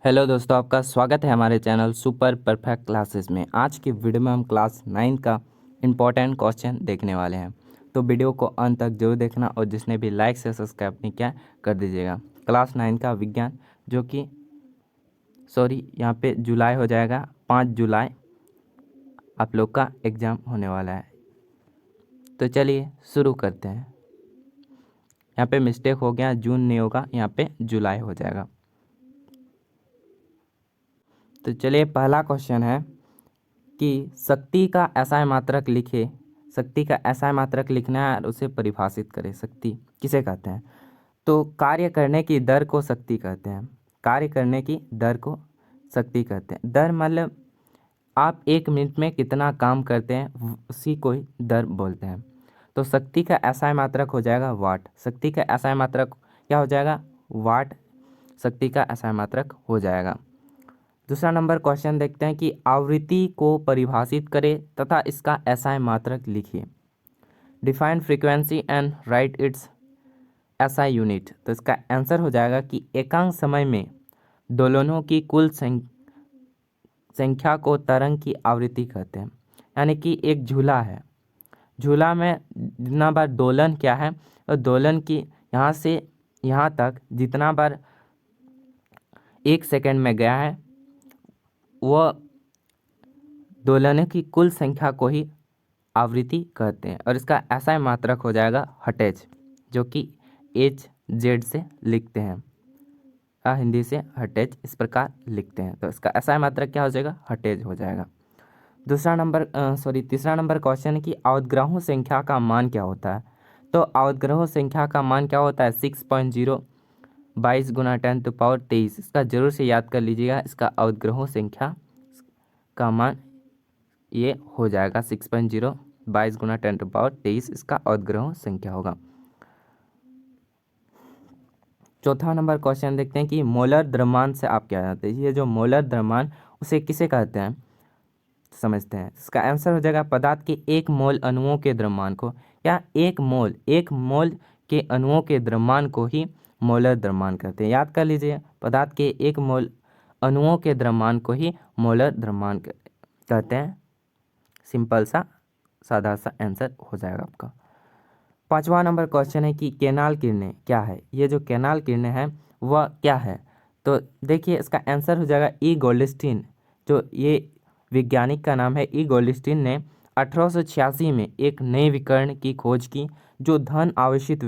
Hello दोस्तों, आपका स्वागत है हमारे चैनल सुपर परफेक्ट क्लासेस में। आज की वीडियो में हम क्लास 9 का इम्पोर्टेंट क्वेश्चन देखने वाले हैं, तो वीडियो को अंत तक जरूर देखना और जिसने भी लाइक से सब्सक्राइब नहीं किया कर दीजिएगा। क्लास 9 का विज्ञान जो कि यहाँ पे जुलाई हो जाएगा, 5 जुलाई आप लोग का एग्ज़ाम होने वाला है। तो चलिए शुरू करते हैं। यहाँ पे मिस्टेक हो गया, जून नहीं होगा, यहाँ पे जुलाई हो जाएगा। तो चलिए पहला क्वेश्चन है कि शक्ति का SI मात्रक लिखे। शक्ति का SI मात्रक लिखना है और उसे परिभाषित करें। शक्ति किसे कहते हैं? तो कार्य करने की दर को शक्ति कहते हैं। कार्य करने की दर को शक्ति कहते हैं। दर मतलब आप 1 मिनट में कितना काम करते हैं उसी को ही दर बोलते हैं। तो शक्ति का SI मात्रक हो जाएगा वाट। शक्ति का SI मात्रक क्या हो जाएगा? वाट शक्ति का SI मात्रक हो जाएगा। दूसरा नंबर क्वेश्चन देखते हैं कि आवृत्ति को परिभाषित करें तथा इसका SI मात्रक लिखिए। Define frequency and right it's SI unit. तो इसका आंसर हो जाएगा कि एकांक समय में दोलनों की कुल संख्या को तरंग की आवृत्ति कहते हैं। यानी कि एक झूला है, झूला में जितना बार दोलन क्या है, और दोलन की यहाँ से यहाँ तक जितना बार 1 सेकंड में गया है वह दोलनों की कुल संख्या को ही आवृत्ति कहते हैं। और इसका SI मात्रक हो जाएगा हर्ट्ज, जो कि HZ से लिखते हैं, हिंदी से हर्ट्ज इस प्रकार लिखते हैं। तो इसका SI मात्रक क्या हो जाएगा? हर्ट्ज हो जाएगा। तीसरा नंबर क्वेश्चन है कि अवतग्रहों संख्या का मान क्या होता है? तो अवतग्रहों संख्या का मान क्या होता है? 6.0 22 गुना 10⁻23। इसका जरूर से याद कर लीजिएगा। इसका अवतग्रहों संख्या का मान ये हो जाएगा 6.0 22 गुना 10⁻23। इसका अवतग्रहों संख्या होगा। चौथा नंबर क्वेश्चन देखते हैं कि मोलर द्रव्यमान से आप क्या जानते हैं? ये जो मोलर द्रव्यमान उसे किसे कहते हैं समझते हैं। इसका आंसर हो जाएगा पदार्थ के 1 मोल अणुओं के द्रव्यमान को, या 1 मोल के अणुओं के द्रव्यमान को ही मोलर द्रव्यमान कहते हैं। याद कर लीजिए, पदार्थ के 1 मोल अणुओं के द्रव्यमान को ही मोलर द्रव्यमान कहते हैं। सिंपल सा सादा सा आंसर हो जाएगा आपका। पांचवा नंबर क्वेश्चन है कि केनाल किरणें क्या है? ये जो केनाल किरणें हैं वह क्या है? तो देखिए इसका आंसर हो जाएगा ई गोल्डस्टीन। जो ये वैज्ञानिक का नाम है ई गोल्डस्टीन ने 1886 में एक नए विकर्ण की खोज की जो धन आवेशित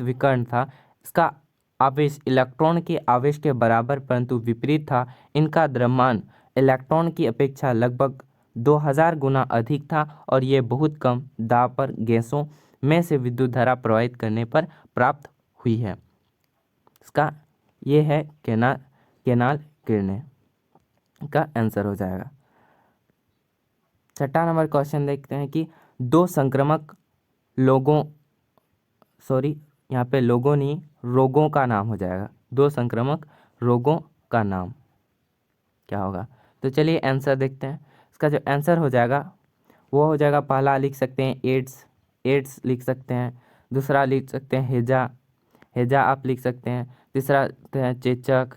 विकर्ण था। इसका आवेश इलेक्ट्रॉन के आवेश के बराबर परंतु विपरीत था। इनका द्रव्यमान इलेक्ट्रॉन की अपेक्षा लगभग 2000 गुना अधिक था और ये बहुत कम दाब पर गैसों में से विद्युत धारा प्रवाहित करने पर प्राप्त हुई है। इसका ये है केनाल किरणें का आंसर हो जाएगा। छठा नंबर क्वेश्चन देखते हैं कि रोगों का नाम हो जाएगा। 2 संक्रामक रोगों का नाम क्या होगा? तो चलिए आंसर देखते हैं। इसका जो आंसर हो जाएगा वो हो जाएगा, पहला लिख सकते हैं एड्स लिख सकते हैं। दूसरा लिख सकते हैं हेजा आप लिख सकते हैं। तीसरा चेचक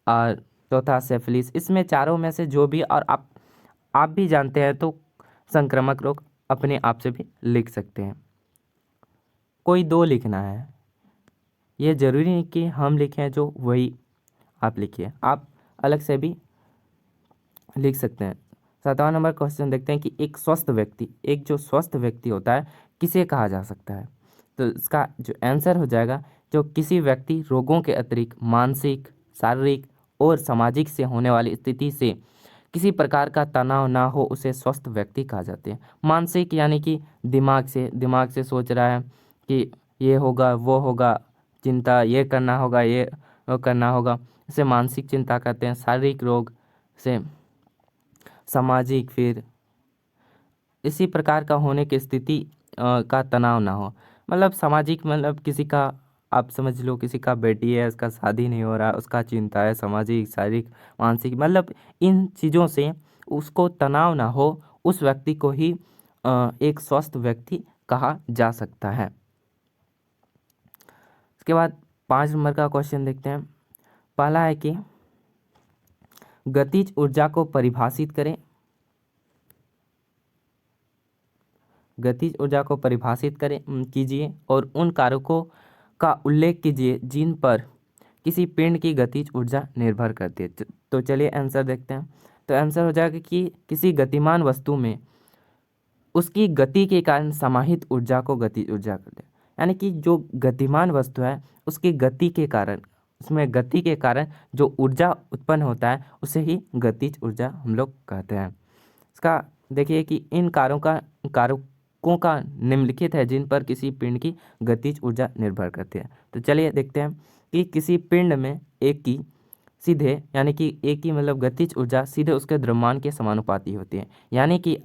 और चौथा सेफिलिस। इसमें चारों में से जो भी, और आप भी जानते हैं तो संक्रामक रोग अपने आप से भी लिख सकते हैं। कोई 2 लिखना है, ये जरूरी नहीं कि हम लिखें जो वही आप लिखिए, आप अलग से भी लिख सकते हैं। 7वां नंबर क्वेश्चन देखते हैं कि एक जो स्वस्थ व्यक्ति होता है किसे कहा जा सकता है? तो इसका जो आंसर हो जाएगा, जो किसी व्यक्ति रोगों के अतिरिक्त मानसिक, शारीरिक और सामाजिक से होने वाली स्थिति से किसी प्रकार का तनाव ना हो उसे स्वस्थ व्यक्ति कहा जाते हैं। मानसिक यानी कि दिमाग से सोच रहा है कि ये होगा वो होगा, चिंता ये करना होगा ये वो करना होगा, इसे मानसिक चिंता कहते हैं। शारीरिक रोग से सामाजिक, फिर इसी प्रकार का होने की स्थिति का तनाव ना हो। मतलब सामाजिक मतलब किसी का, आप समझ लो किसी का बेटी है, उसका शादी नहीं हो रहा, उसका चिंता है। सामाजिक, शारीरिक, मानसिक मतलब इन चीज़ों से उसको तनाव ना हो, उस व्यक्ति को ही एक स्वस्थ व्यक्ति कहा जा सकता है। इसके बाद 5 नंबर का क्वेश्चन देखते हैं पहला है कि गतिज ऊर्जा को परिभाषित करें। गतिज ऊर्जा को परिभाषित करें कीजिए और उन कारकों का उल्लेख कीजिए जिन पर किसी पिंड की गतिज ऊर्जा निर्भर करती है। तो चलिए आंसर देखते हैं। तो आंसर हो जाएगा कि किसी गतिमान वस्तु में उसकी गति के कारण समाहित ऊर्जा को गतिज ऊर्जा कहते हैं। यानी कि जो गतिमान वस्तु है उसकी गति के कारण, उसमें गति के कारण जो ऊर्जा उत्पन्न होता है उसे ही गतिज ऊर्जा हम लोग कहते हैं। इसका देखिए कि इन कारकों का निम्नलिखित है जिन पर किसी पिंड की गतिज ऊर्जा निर्भर करती है। तो चलिए देखते हैं कि किसी पिंड में एक की सीधे, यानी कि एक की मतलब गतिज ऊर्जा सीधे उसके द्रव्यमान के समानुपाती होती है। यानी कि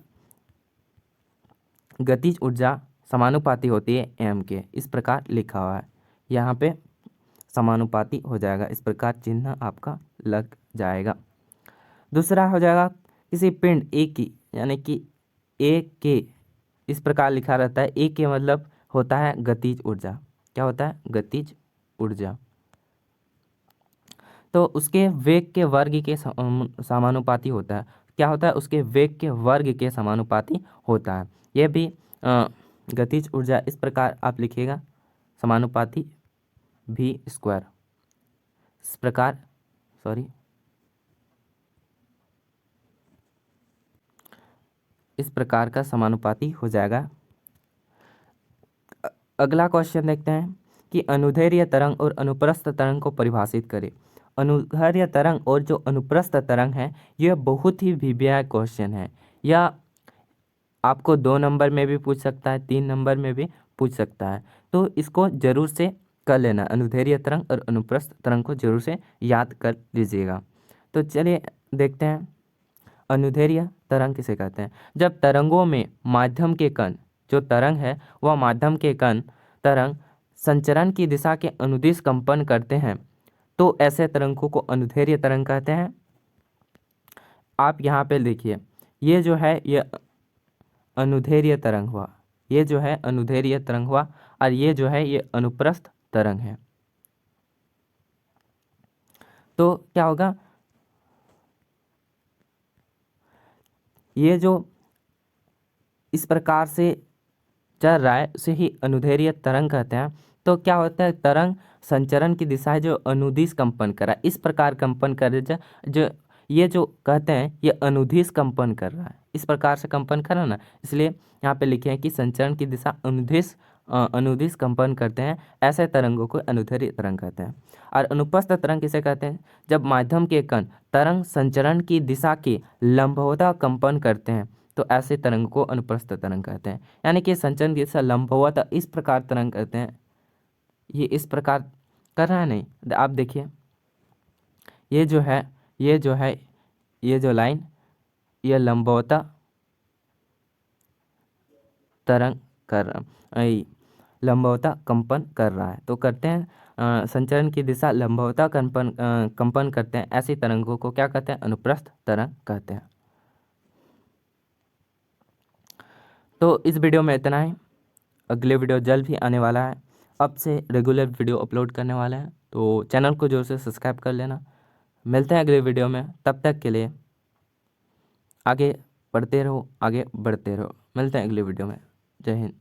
गतिज ऊर्जा समानुपाती होती है एम के, इस प्रकार लिखा हुआ है यहाँ पे, समानुपाती हो जाएगा, इस प्रकार चिन्ह आपका लग जाएगा। दूसरा हो जाएगा किसी पिंड ए की, यानी कि ए के, इस प्रकार लिखा रहता है। ए के मतलब होता है गतिज ऊर्जा। क्या होता है? गतिज ऊर्जा। तो उसके वेग के वर्ग के समानुपाती होता है। क्या होता है? उसके वेग के वर्ग के समानुपाती होता है। यह भी गतिज ऊर्जा इस प्रकार आप लिखिएगा, समानुपाती v स्क्वायर, इस प्रकार इस प्रकार का समानुपाती हो जाएगा। अगला क्वेश्चन देखते हैं कि अनुदैर्ध्य तरंग और अनुप्रस्थ तरंग को परिभाषित करें। अनुदैर्ध्य तरंग और जो अनुप्रस्थ तरंग है यह बहुत ही विव्याय क्वेश्चन है। यह आपको 2 नंबर में भी पूछ सकता है, 3 नंबर में भी पूछ सकता है। तो इसको जरूर से कर लेना, अनुदैर्ध्य तरंग और अनुप्रस्थ तरंग को जरूर से याद कर लीजिएगा। तो चलिए देखते हैं अनुदैर्ध्य तरंग किसे कहते हैं। जब तरंगों में माध्यम के कण, जो तरंग है वह माध्यम के कण तरंग संचरण की दिशा के अनुदिश कंपन करते हैं तो ऐसे तरंगों को अनुदैर्ध्य तरंग कहते हैं। आप यहाँ पे देखिए, ये जो है ये अनुदैर्ध्य तरंग हुआ, ये जो है अनुदैर्ध्य तरंग हुआ, और ये जो है ये अनुप्रस्थ तरंग है। तो क्या होगा, ये जो इस प्रकार से चल रहा है उसे ही अनुदैर्ध्य तरंग कहते हैं। तो क्या होता है, तरंग संचरण की दिशा है जो अनुदिश कंपन कर रहा है, इस प्रकार कंपन कर रहा है। जो ये जो कहते हैं ये अनुदिश कंपन कर रहा है, इस प्रकार से कंपन कर रहा है ना, इसलिए यहाँ पे लिखे हैं कि संचरण की दिशा अनुदिश कंपन करते हैं, ऐसे तरंगों को अनुदैर्ध्य तरंग कहते हैं। और अनुप्रस्थ तरंग किसे कहते हैं? जब माध्यम के कण तरंग संचरण की दिशा के लंबवतः कंपन करते हैं तो ऐसे तरंग को अनुप्रस्थ तरंग कहते हैं। यानी कि संचरण की दिशा लंबवत इस प्रकार तरंग कहते हैं। ये इस प्रकार कर रहा है नहीं, आप देखिए ये जो है ये जो लाइन ये लंबवत तरंग कर लंबवत कंपन कर रहा है। तो करते हैं संचरण की दिशा लंबवत कंपन करते हैं, ऐसी तरंगों को क्या कहते हैं? अनुप्रस्थ तरंग कहते हैं। तो इस वीडियो में इतना ही, अगले वीडियो जल्द ही आने वाला है, अब से रेगुलर वीडियो अपलोड करने वाला है, तो चैनल को जोर से सब्सक्राइब कर लेना। मिलते हैं अगले वीडियो में, तब तक के लिए आगे पढ़ते रहो, आगे बढ़ते रहो। मिलते हैं अगले वीडियो में। जय हिंद।